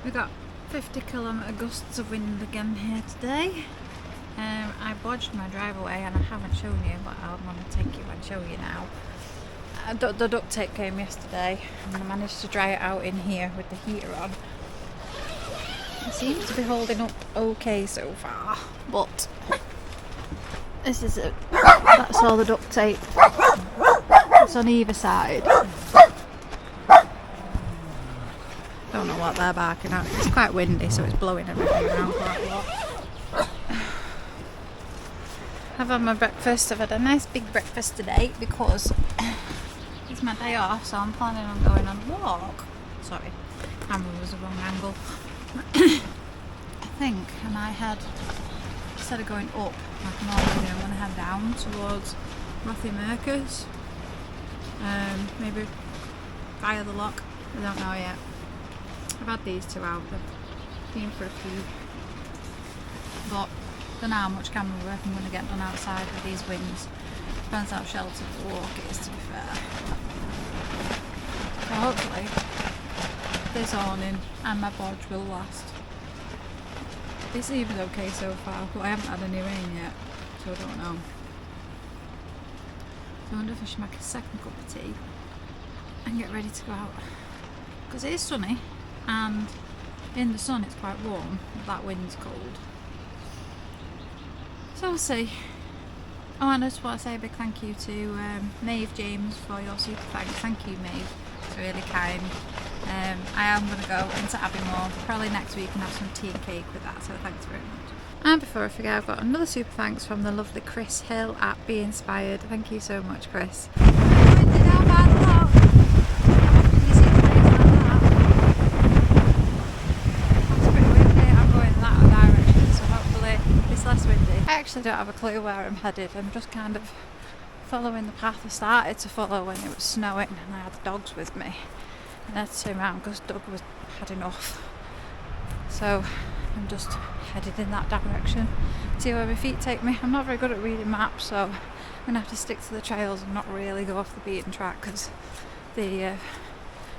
We got 50km gusts of wind again here today. I bodged my driveway and I haven't shown you, but I'm going to take you and show you now. The duct tape came yesterday and I managed to dry it out in here with the heater on. It seems to be holding up okay so far, but this is it. That's all the duct tape. It's on either side. Don't know what they're barking at. It's quite windy, so it's blowing everything around quite a lot. I've had my breakfast. I've had a nice big breakfast today because it's my day off, so I'm planning on going on a walk. Sorry, camera was the wrong angle. I think, and I had, instead of going up like normally, I'm going to head down towards Rothy maybe via the lock. I don't know yet. I've had these two out, they've been for a few, but I don't know how much camera work I'm going to get done outside with these winds. Depends how sheltered the walk is, to be fair. So hopefully this awning and my bodge will last. It seems okay so far, but I haven't had any rain yet, so I don't know. So I wonder if I should make a second cup of tea and get ready to go out. Because it is sunny, and in the sun it's quite warm, but that wind's cold. So we'll see. Oh, and I just want to say a big thank you to Maeve James for your super thanks. Thank you, Maeve. It's really kind. I am going to go into Abbeymoor probably next week and have some tea and cake with that, so thanks very much. And before I forget, I've got another super thanks from the lovely Chris Hill at Be Inspired. Thank you so much, Chris. I actually don't have a clue where I'm headed. I'm just kind of following the path I started to follow when it was snowing and I had the dogs with me. And I had to turn around because Doug had enough. So I'm just headed in that direction. See where my feet take me. I'm not very good at reading maps, so I'm going to have to stick to the trails and not really go off the beaten track because the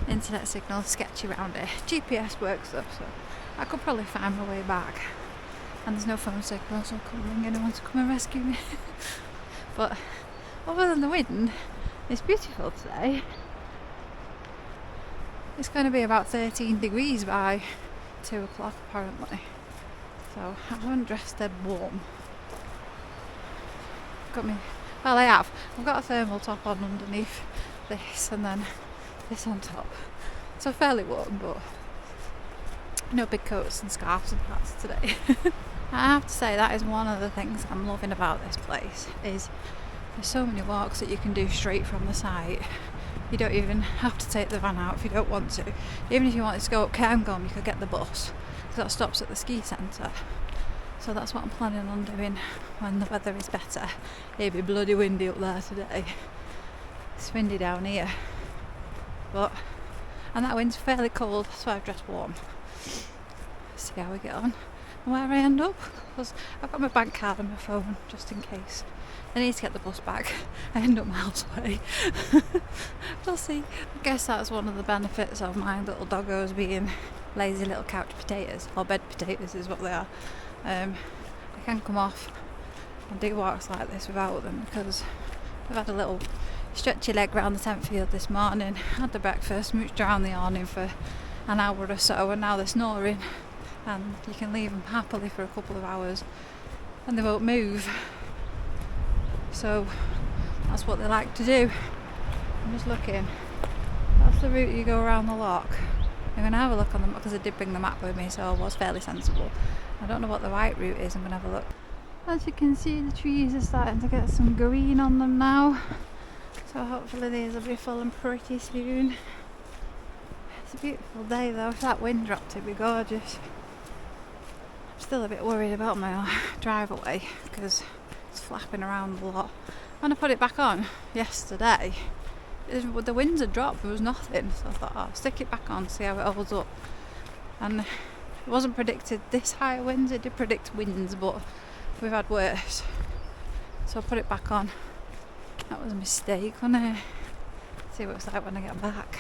internet signal is sketchy around here. GPS works though, so I could probably find my way back. And there's no phone signal, so I couldn't ring anyone to come and rescue me. But other than the wind, it's beautiful today. It's going to be about 13 degrees by 2 o'clock apparently. So I haven't dressed dead warm. I have. I've got a thermal top on underneath this and then this on top. So fairly warm, but no big coats and scarves and hats today. I have to say that is one of the things I'm loving about this place is there's so many walks that you can do straight from the site. You don't even have to take the van out if you don't want to. Even if you wanted to go up Cairngorm, you could get the bus because that stops at the ski centre. So that's what I'm planning on doing when the weather is better. It'll be bloody windy up there today. It's windy down here. And that wind's fairly cold, so I've dressed warm. See how we get on and where I end up, because I've got my bank card and my phone just in case I need to get the bus back. I end up miles away. We'll see. I guess that's one of the benefits of my little doggos being lazy little couch potatoes, or bed potatoes is what they are. I can come off and do walks like this without them because I've had a little stretchy leg round the tent field this morning, had the breakfast, mooched around the awning for an hour or so, and now they're snoring and you can leave them happily for a couple of hours and they won't move. So that's what they like to do. I'm just looking. That's the route you go around the loch. I'm going to have a look on them because I did bring the map with me, so I was fairly sensible. I don't know what the right route is. I'm going to have a look. As you can see, the trees are starting to get some green on them now. So hopefully these will be falling pretty soon. It's a beautiful day though. If that wind dropped, it'd be gorgeous. I'm still a bit worried about my driveway because it's flapping around a lot. When I put it back on yesterday, the winds had dropped, there was nothing. So I thought, I'll stick it back on, see how it holds up. And it wasn't predicted this high winds, it did predict winds, but we've had worse. So I put it back on. That was a mistake, wasn't it? See what it's like when I get back.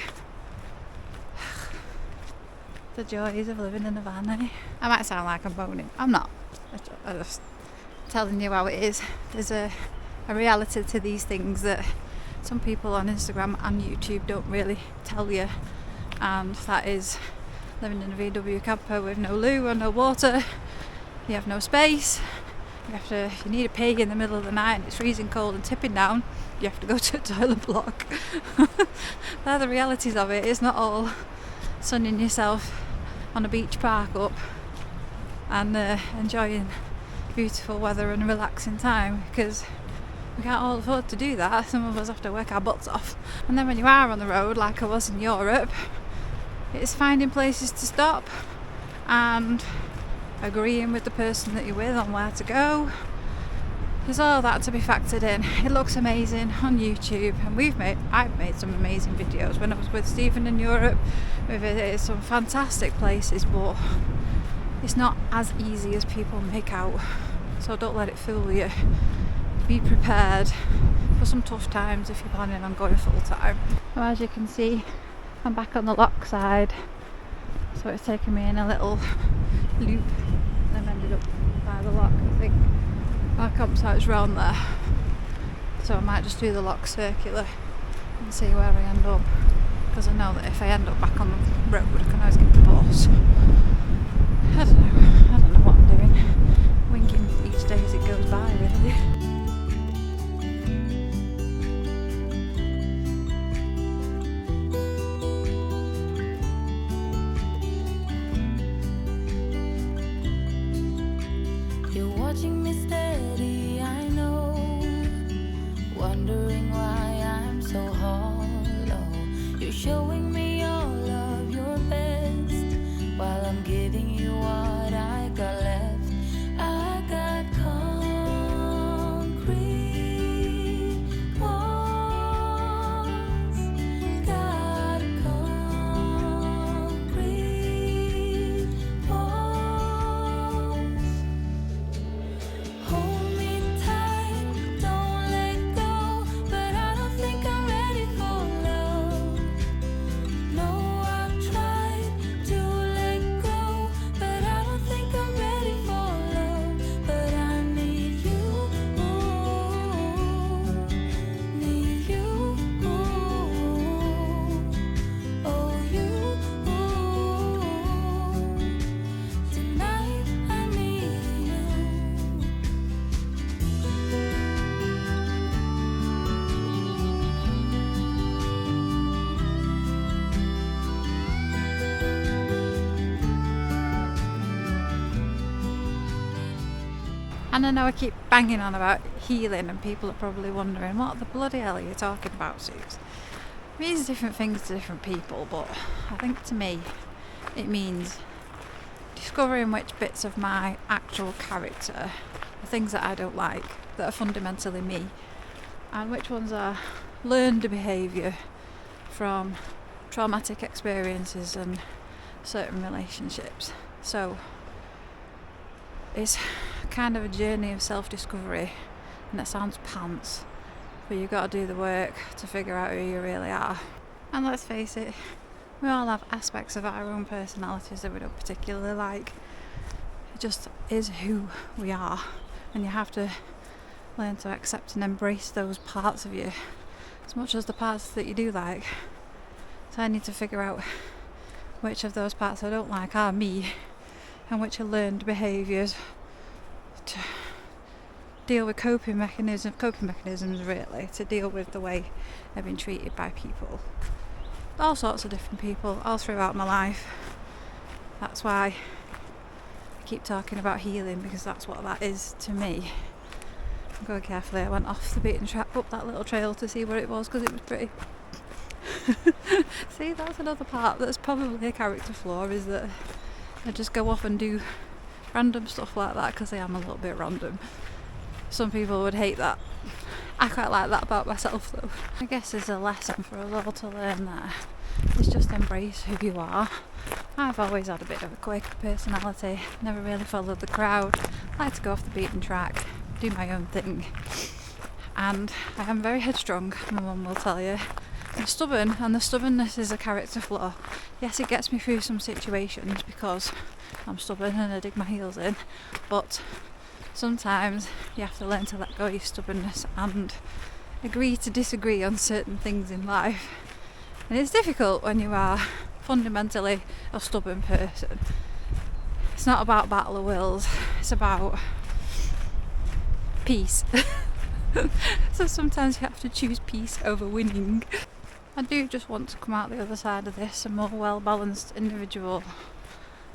The joys of living in a van, eh? I might sound like I'm moaning. I'm not. I'm just telling you how it is. There's a reality to these things that some people on Instagram and YouTube don't really tell you, and that is living in a VW camper with no loo or no water. You have no space. If you need a pee in the middle of the night and it's freezing cold and tipping down, you have to go to a toilet block. They're the realities of it. It's not all sunning yourself on a beach park up and enjoying beautiful weather and relaxing time, because we can't all afford to do that. Some of us have to work our butts off. And then when you are on the road, like I was in Europe, it's finding places to stop and agreeing with the person that you're with on where to go. There's all that to be factored in. It looks amazing on YouTube, and I've made some amazing videos when I was with Stephen in Europe. We visited some fantastic places, but it's not as easy as people make out, so don't let it fool you. Be prepared for some tough times if you're planning on going full time. Well, as you can see, I'm back on the loch side, so it's taken me in a little loop and I've ended up by the loch. I think our campsite's round there, so I might just do the loch circular and see where I end up, because I know that if I end up back on the road I can always get the bus. I don't know what I'm doing. Winging each day as it goes by, really. Watching me steady, I know, wondering why I'm so hollow. You're showing me all of your best, while I'm giving you what I got left. I got concrete walls, got concrete walls. Hold me tight, don't let go, but I don't think I'm ready for love. No, I've tried to let go, but I don't think I'm ready for love. But I need you, need you, oh you, tonight I need you. And I know I keep banging on about healing, and people are probably wondering, what the bloody hell are you talking about, Suze? It means different things to different people, but I think to me it means discovering which bits of my actual character, the things that I don't like, that are fundamentally me, and which ones are learned behaviour from traumatic experiences and certain relationships. So it's kind of a journey of self-discovery, and it sounds pants, but you've got to do the work to figure out who you really are. And let's face it, we all have aspects of our own personalities that we don't particularly like. It just is who we are, and you have to learn to accept and embrace those parts of you as much as the parts that you do like. So I need to figure out which of those parts I don't like are me, and which are learned behaviours to deal with coping mechanisms really, to deal with the way I've been treated by people. All sorts of different people, all throughout my life. That's why I keep talking about healing, because that's what that is to me. I'm going carefully. I went off the beaten track up that little trail to see where it was, because it was pretty. See, that's another part that's probably a character flaw, is that I just go off and do random stuff like that because I am a little bit random. Some people would hate that. I quite like that about myself though. I guess there's a lesson for us all to learn there. It's just embrace who you are. I've always had a bit of a quirky personality, never really followed the crowd, like to go off the beaten track, do my own thing. And I am very headstrong, my mum will tell you. I'm stubborn, and the stubbornness is a character flaw. Yes, it gets me through some situations because I'm stubborn and I dig my heels in, but sometimes you have to learn to let go of your stubbornness and agree to disagree on certain things in life. And it's difficult when you are fundamentally a stubborn person. It's not about battle of wills, it's about peace. So sometimes you have to choose peace over winning. I do just want to come out the other side of this a more well-balanced individual,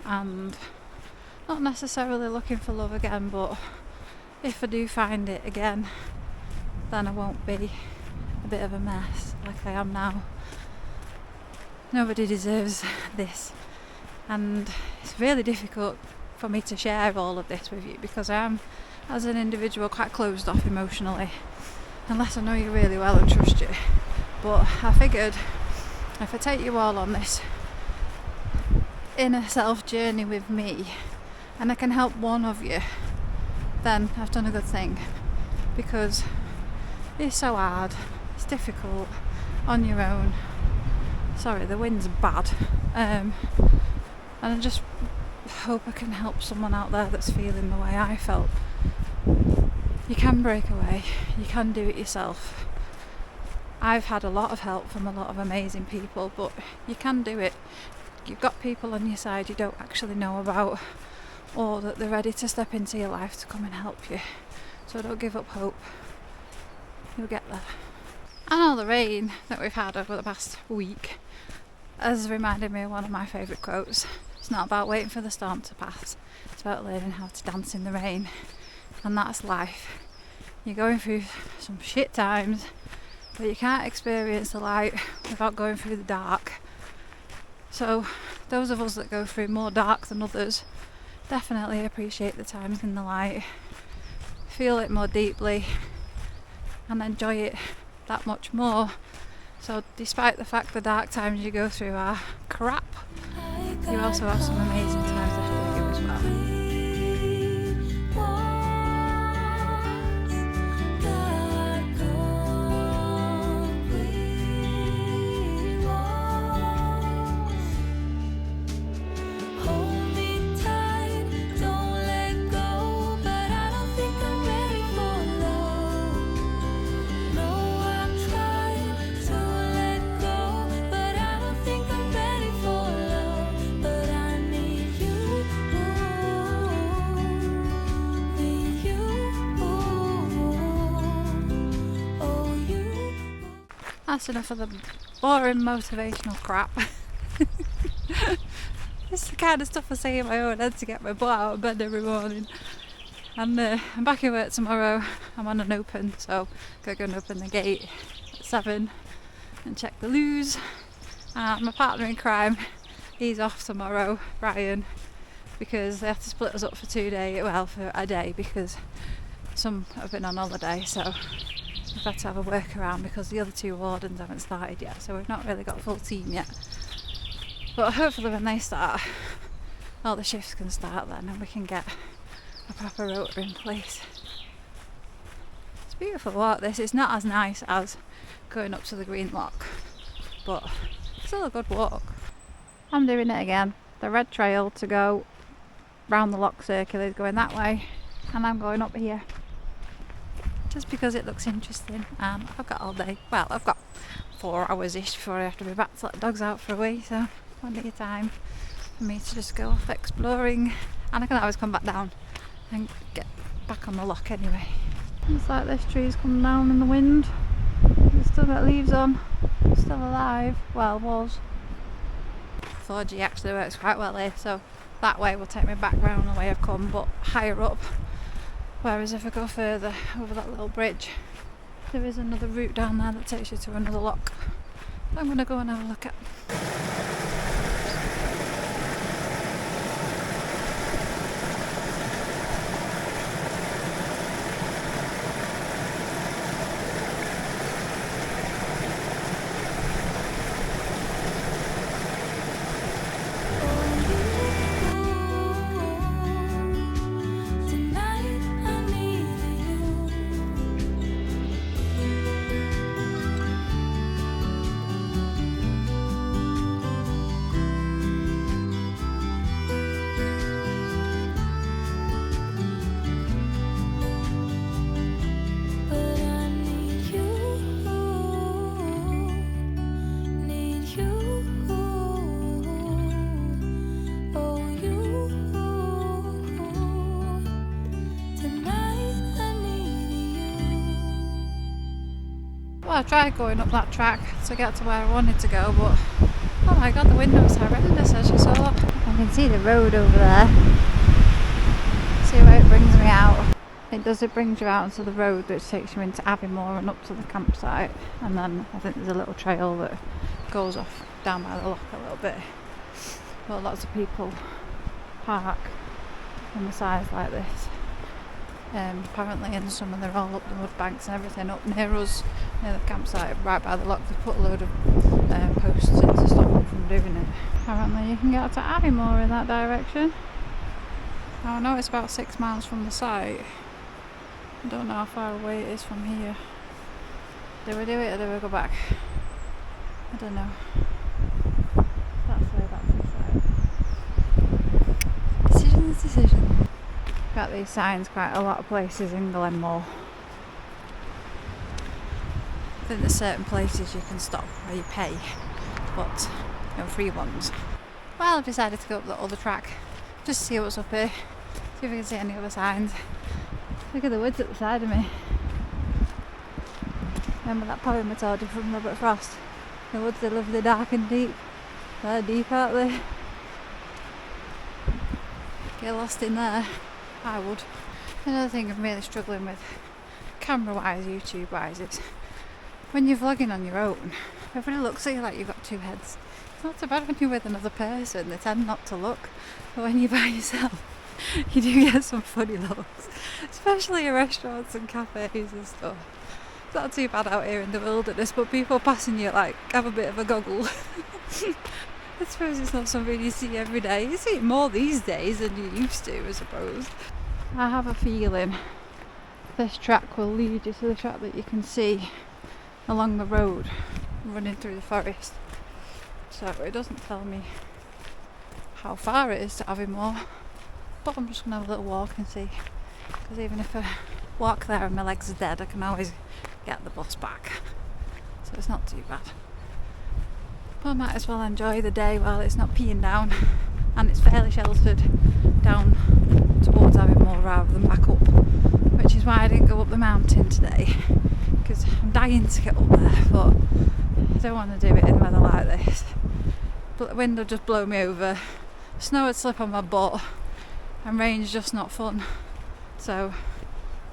and not necessarily looking for love again, but if I do find it again, then I won't be a bit of a mess like I am now. Nobody deserves this, and it's really difficult for me to share all of this with you because I am, as an individual, quite closed off emotionally, unless I know you really well and trust you. But I figured if I take you all on this inner self journey with me, and I can help one of you, then I've done a good thing, because it's so hard, it's difficult on your own. Sorry, the wind's bad, and I just hope I can help someone out there that's feeling the way I felt. You can break away, you can do it yourself. I've had a lot of help from a lot of amazing people, but you can do it. You've got people on your side you don't actually know about, or that they're ready to step into your life to come and help you. So don't give up hope. You'll get there. I know the rain that we've had over the past week has reminded me of one of my favourite quotes. It's not about waiting for the storm to pass, it's about learning how to dance in the rain. And that's life. You're going through some shit times, but you can't experience the light without going through the dark. So those of us that go through more dark than others definitely appreciate the times in the light, feel it more deeply, and enjoy it that much more. So despite the fact the dark times you go through are crap, you also have some amazing times ahead of you as well. That's enough of the boring motivational crap. This is the kind of stuff I say in my own head to get my butt out of bed every morning. And I'm back at work tomorrow. I'm on an open, so I'm going to open the gate at 7 and check the loos. And my partner in crime, he's off tomorrow, Brian, because they have to split us up for for a day, because some have been on holiday, so we've had to have a workaround because the other two wardens haven't started yet, so we've not really got a full team yet. But hopefully when they start, all the shifts can start then and we can get a proper rota in place. It's a beautiful walk this. It's not as nice as going up to the Green Loch, but still a good walk. I'm doing it again. The red trail to go round the loch circle is going that way, and I'm going up here just because it looks interesting, and I've got all day. Well, I've got 4 hours-ish before I have to be back to let the dogs out for a wee, so plenty of time for me to just go off exploring, and I can always come back down and get back on the loch anyway. Looks like this tree's come down in the wind. It's still got leaves on, still alive. Well, was. 4G actually works quite well here, so that way will take me back round the way I've come, but higher up. Whereas if I go further over that little bridge, there is another route down there that takes you to another loch that I'm going to go and have a look at. I tried going up that track to get to where I wanted to go, but oh my god, the window's horrendous, as you saw. I can see the road over there. See where it brings me out. It brings you out onto the road which takes you into Aviemore and up to the campsite, and then I think there's a little trail that goes off down by the loch a little bit. But lots of people park on the sides like this. Apparently in summer they're all up the mud banks and everything up near us, near the campsite, right by the loch. They put a load of posts in to stop them from doing it. Apparently you can get to Aviemore in that direction. Now I know it's about 6 miles from the site. I don't know how far away it is from here. Do we do it or do we go back? I don't know. That's the site. Decisions. Got these signs quite a lot of places in Glenmore. I think there's certain places you can stop where you pay, but no free ones. Well, I've decided to go up the other track just to see what's up here, see if I can see any other signs. Look at the woods at the side of me. Remember that poem I told you from Robert Frost? The woods are lovely, dark and deep. They're deep, aren't they? Get lost in there. I would. Another thing I'm really struggling with, camera-wise, YouTube-wise, is when you're vlogging on your own, everybody looks at you like you've got two heads. It's not so bad when you're with another person, they tend not to look. But when you're by yourself, you do get some funny looks, especially in restaurants and cafes and stuff. It's not too bad out here in the wilderness, but people passing you like have a bit of a goggle. I suppose it's not something you see every day. You see it more these days than you used to, I suppose. I have a feeling this track will lead you to the track that you can see along the road running through the forest. So it doesn't tell me how far it is to Aviemore, but I'm just going to have a little walk and see, because even if I walk there and my legs are dead, I can always get the bus back, so it's not too bad. But I might as well enjoy the day while it's not peeing down, and it's fairly sheltered down towards Aviemore rather than back up, which is why I didn't go up the mountain today, because I'm dying to get up there, but I don't want to do it in weather like this. But the wind would just blow me over, snow would slip on my butt, and rain's just not fun, so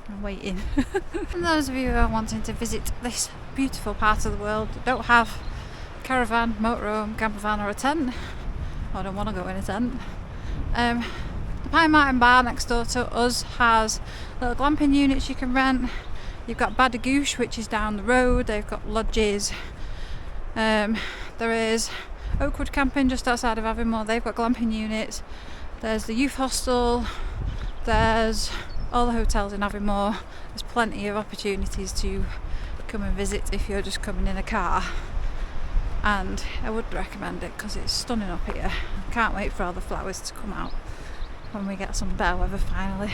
I'm waiting. And those of you who are wanting to visit this beautiful part of the world that don't have caravan, motorhome, camper van or a tent, or don't want to go in a tent, the Pine Mountain Bar next door to us has little glamping units you can rent. You've got Badagoosh, which is down the road. They've got lodges. There is Oakwood Camping just outside of Aviemore. They've got glamping units. There's the youth hostel. There's all the hotels in Aviemore. There's plenty of opportunities to come and visit if you're just coming in a car. And I would recommend it because it's stunning up here. I can't wait for all the flowers to come out when we get some better weather finally.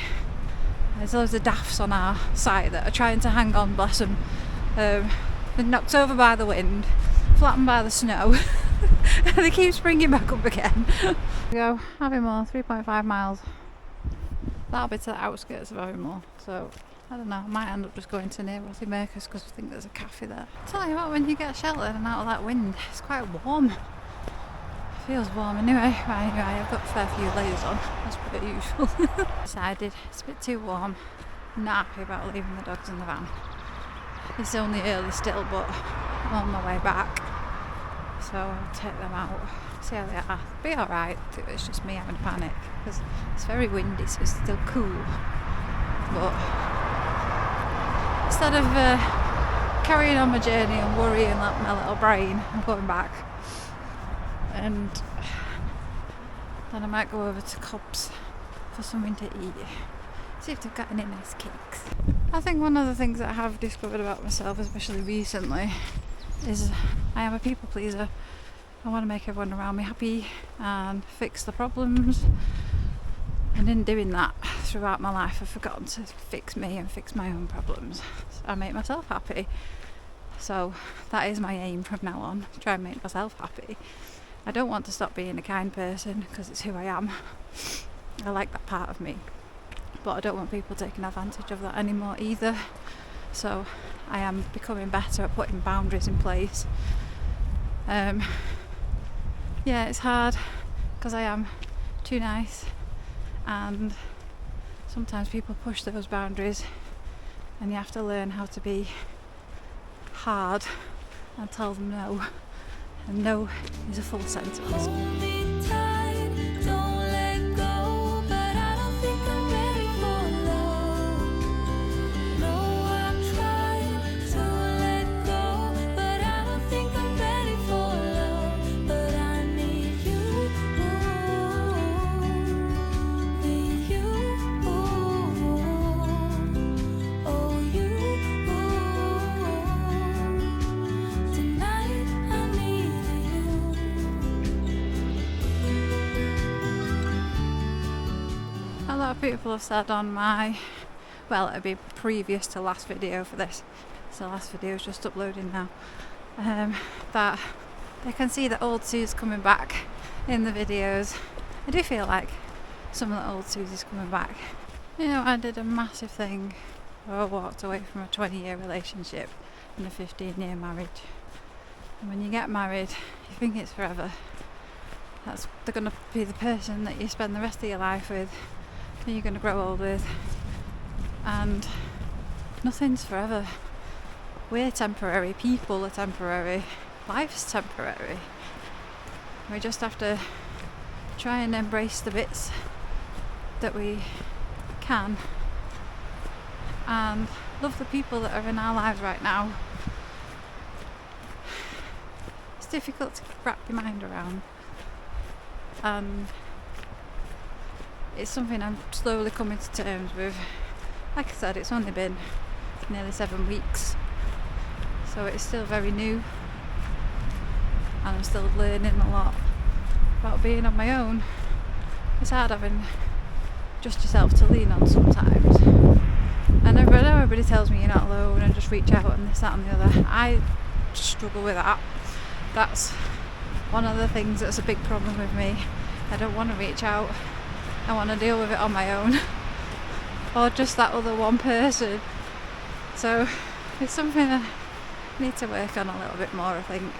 There's loads of daffs on our site that are trying to hang on, bless them. They're knocked over by the wind, flattened by the snow, and they keep springing back up again. We go, Aviemore, 3.5 miles. That'll be to the outskirts of Aviemore, so I don't know, I might end up just going to near Rothymakers because I think there's a cafe there. Tell you what, when you get sheltered and out of that wind, it's quite warm. It feels warm anyway. Right, anyway, I've got a fair few layers on, as per usual. Decided it's a bit too warm. I'm not happy about leaving the dogs in the van. It's only early still, but I'm on my way back. So I'll take them out, see how they are. Be alright, it's just me having a panic because it's very windy, so it's still cool. But instead of carrying on my journey and worrying like my little brain, I'm going back. And then I might go over to Cobb's for something to eat. See if they've got any nice cakes. I think one of the things that I have discovered about myself, especially recently, is I am a people pleaser. I want to make everyone around me happy and fix the problems. And in doing that throughout my life, I've forgotten to fix me and fix my own problems. So I make myself happy. So that is my aim from now on, try and make myself happy. I don't want to stop being a kind person because it's who I am. I like that part of me. But I don't want people taking advantage of that anymore either. So I am becoming better at putting boundaries in place. Yeah, it's hard because I am too nice, and sometimes people push those boundaries and you have to learn how to be hard and tell them no, and no is a full sentence. Hold me tight, don't let go, but I don't think I'm ready for love. No, I've tried to let go, but I don't think I'm ready for love. But I need you, need you, oh you. Tonight I need you. A lot of people have said on my, well, it'll be previous to last video for this, so last video is just uploading now, that they can see the old Sue's coming back in the videos. I do feel like some of the old Susie's coming back. You know, I did a massive thing. I walked away from a 20-year relationship and a 15-year marriage. And when you get married, you think it's forever. They're going to be the person that you spend the rest of your life with, and you're going to grow old with. And nothing's forever. We're temporary, people are temporary, life's temporary. We just have to try and embrace the bits that we can and love the people that are in our lives right now. It's difficult to wrap your mind around, and it's something I'm slowly coming to terms with. Like I said, it's only been nearly 7 weeks, so it's still very new, and I'm still learning a lot about being on my own. It's hard having just yourself to lean on sometimes, and I know everybody tells me you're not alone and just reach out and this, that and the other. I struggle with that. That's one of the things that's a big problem with me. I don't want to reach out. I want to deal with it on my own, or just that other one person. So it's something I need to work on a little bit more, I think.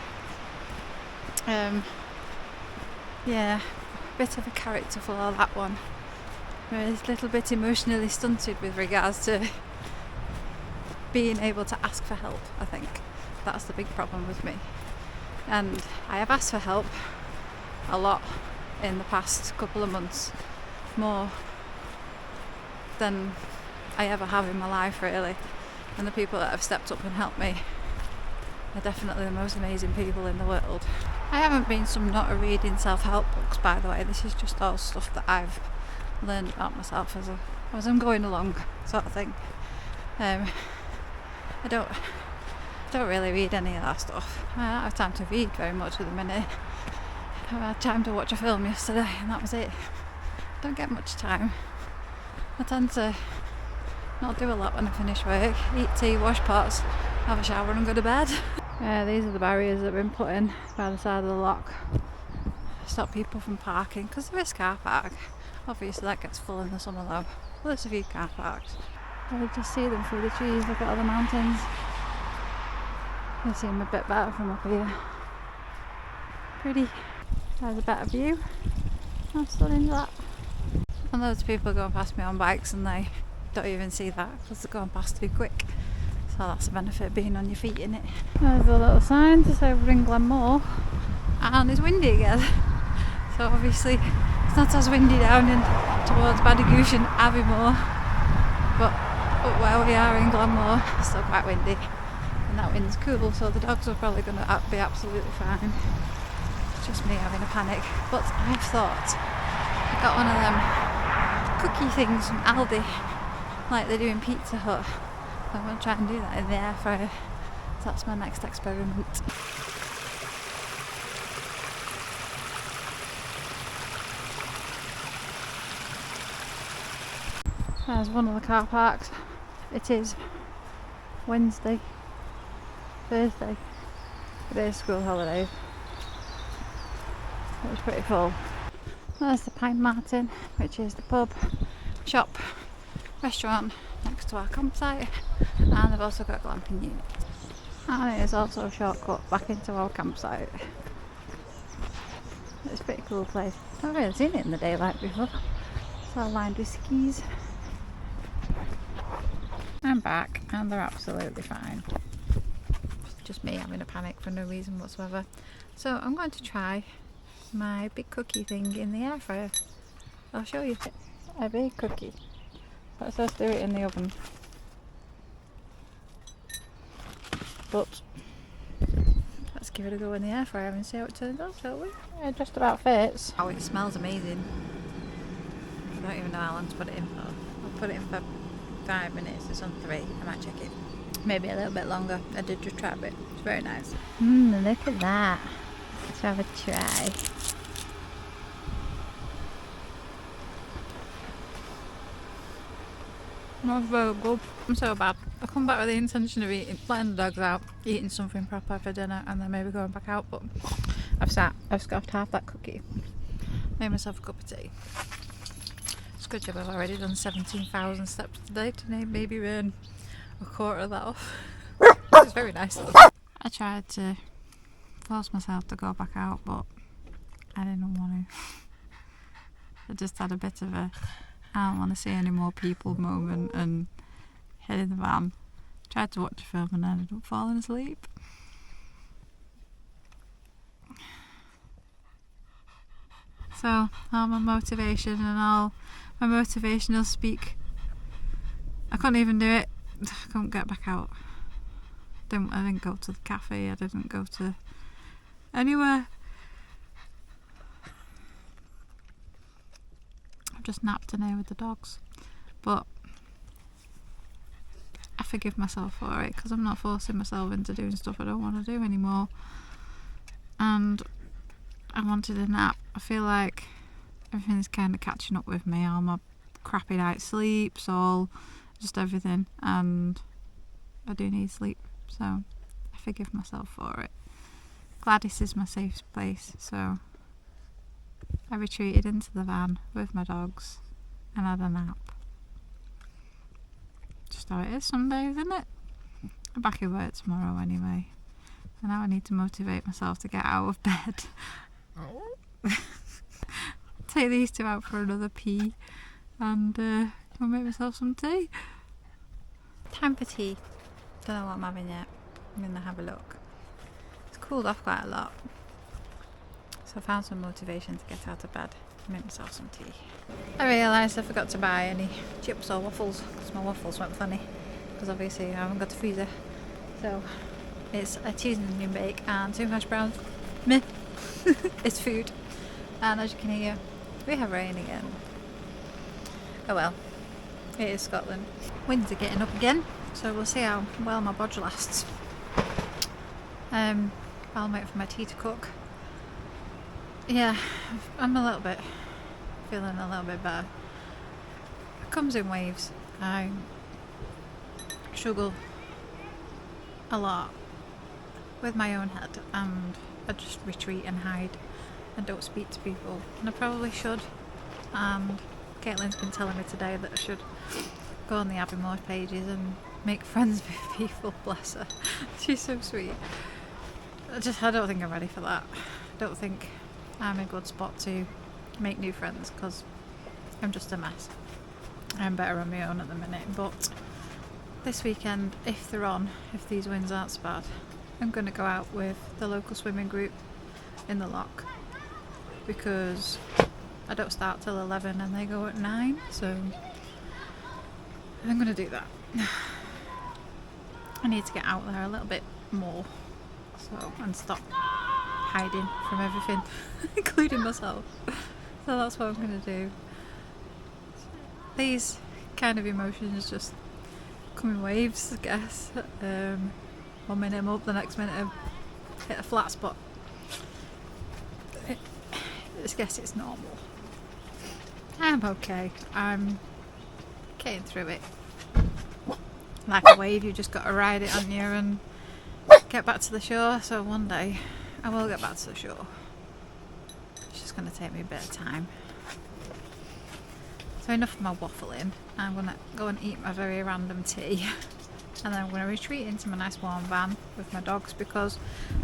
Yeah, bit of a character flaw, that one. I'm a little bit emotionally stunted with regards to being able to ask for help, I think. That's the big problem with me. And I have asked for help a lot in the past couple of months, more than I ever have in my life, really. And the people that have stepped up and helped me are definitely the most amazing people in the world. I haven't been some not reading self-help books, by the way. This is just all stuff that I've learned about myself as I'm going along, sort of thing. I don't really read any of that stuff. I don't have time to read very much at the minute. I had time to watch a film yesterday and that was it. Don't get much time. I tend to not do a lot when I finish work. Eat tea, wash pots, have a shower and go to bed. These are the barriers that have been put in by the side of the loch. Stop people from parking, because there is car park. Obviously that gets full in the summer though. Well, there's a few car parks. I just see them through the trees. Look at all the mountains. They seem a bit better from up here. Pretty. There's a better view. I'm stunning that. And loads of people going past me on bikes and they don't even see that because they're going past too quick. So that's the benefit of being on your feet, innit? There's a little sign to say we're in Glenmore, and it's windy again. So obviously it's not as windy down in towards Badagoosh and Aviemore, but up where we are in Glenmore it's still quite windy, and that wind's cool, so the dogs are probably going to be absolutely fine. It's just me having a panic. But I've thought I got one of them cookie things from Aldi, like they do in Pizza Hut. I'm going to try and do that in the air fryer. So that's my next experiment. There's one of the car parks. It is Wednesday, Thursday. Today's school holidays. It was pretty full. There's the Pine Martin, which is the pub, shop, restaurant next to our campsite, And they've also got glamping units. And it is also a shortcut back into our campsite. It's a pretty cool place. I've not really seen it in the daylight before. It's all lined with skis. I'm back and they're absolutely fine. It's just me having a panic for no reason whatsoever. So I'm going to try my big cookie thing in the air fryer. I'll show you. A big cookie. Let's just do it in the oven. But let's give it a go in the air fryer and see how it turns out, shall we? It just about fits. Oh, it smells amazing. I don't even know how long to put it in for. I'll put it in for 5 minutes. It's on 3. I might check it. Maybe a little bit longer. I did just try a bit. It's very nice. Look at that. Let's have a try. Not very good. I'm so bad. I come back with the intention of letting the dogs out, eating something proper for dinner, and then maybe going back out. But I've scoffed half that cookie. Made myself a cup of tea. It's a good job I've already done 17,000 steps today to maybe earn a quarter of that off. It's very nice though. I tried to force myself to go back out, but I didn't want to. I just had a bit of a I don't want to see any more people moment and head in the van. Tried to watch a film and ended up falling asleep. So all my motivation and all my motivational speak, I couldn't even do it. I couldn't get back out. I didn't go to the cafe. I didn't go to anywhere. I've just napped in here with the dogs, but I forgive myself for it because I'm not forcing myself into doing stuff I don't want to do anymore. And I wanted a nap. I feel like everything's kind of catching up with me. All my crappy night sleeps, all just everything, and I do need sleep, so I forgive myself for it. Gladys is my safe place, so I retreated into the van with my dogs and had a nap. Just how it is some days, isn't it? I'm back at work tomorrow anyway. So now I need to motivate myself to get out of bed. Take these two out for another pee and go make myself some tea. Time for tea. Don't know what I'm having yet. I'm going to have a look. It's cooled off quite a lot. So I found some motivation to get out of bed and make myself some tea. I realised I forgot to buy any chips or waffles because my waffles went funny because obviously I haven't got a freezer. So it's a cheese and onion bake and 2 hash browns. Meh. It's food. And as you can hear, we have rain again. Oh well, it is Scotland. Winds are getting up again, so we'll see how well my bodge lasts. I'll wait for my tea to cook. Yeah, I'm feeling a little bit better. It comes in waves. I struggle a lot with my own head and I just retreat and hide and don't speak to people, and I probably should. And Caitlin's been telling me today that I should go on the Abbymore pages and make friends with people. Bless her. She's so sweet. I don't think I'm ready for that. I don't think I'm a good spot to make new friends because I'm just a mess. I'm better on my own at the minute, but this weekend, if these winds aren't so bad, I'm going to go out with the local swimming group in the loch because I don't start till 11 and they go at 9, so I'm going to do that. I need to get out there a little bit more and stop hiding from everything, including myself. So that's what I'm going to do. These kind of emotions just come in waves, I guess. 1 minute I'm up, the next minute I hit a flat spot. I guess it's normal. I'm okay. I'm getting through it. Like a wave, you just got to ride it on you and get back to the shore. So one day I will get back to the shore. It's just going to take me a bit of time. So enough of my waffling. I'm going to go and eat my very random tea and then I'm going to retreat into my nice warm van with my dogs, because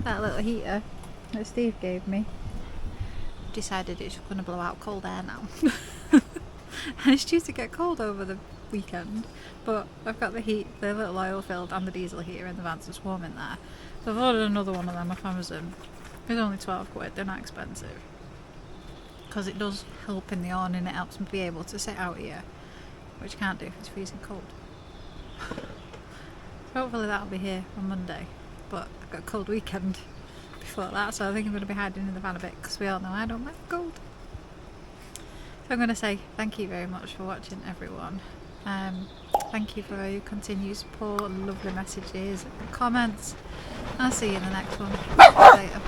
that little heater that Steve gave me decided it's going to blow out cold air now. And it's due to get cold over the weekend, but I've got the little oil filled and the diesel heater in the van, so it's warm in there. So I've ordered another one of them off Amazon. It's only 12 quid, they're not expensive, because it does help in the awning. It helps me be able to sit out here, which I can't do if it's freezing cold. So hopefully that'll be here on Monday, but I've got a cold weekend before that, so I think I'm going to be hiding in the van a bit, because we all know I don't like cold. So I'm going to say thank you very much for watching, everyone. Thank you for your continued support, lovely messages and comments. I'll see you in the next one. Later.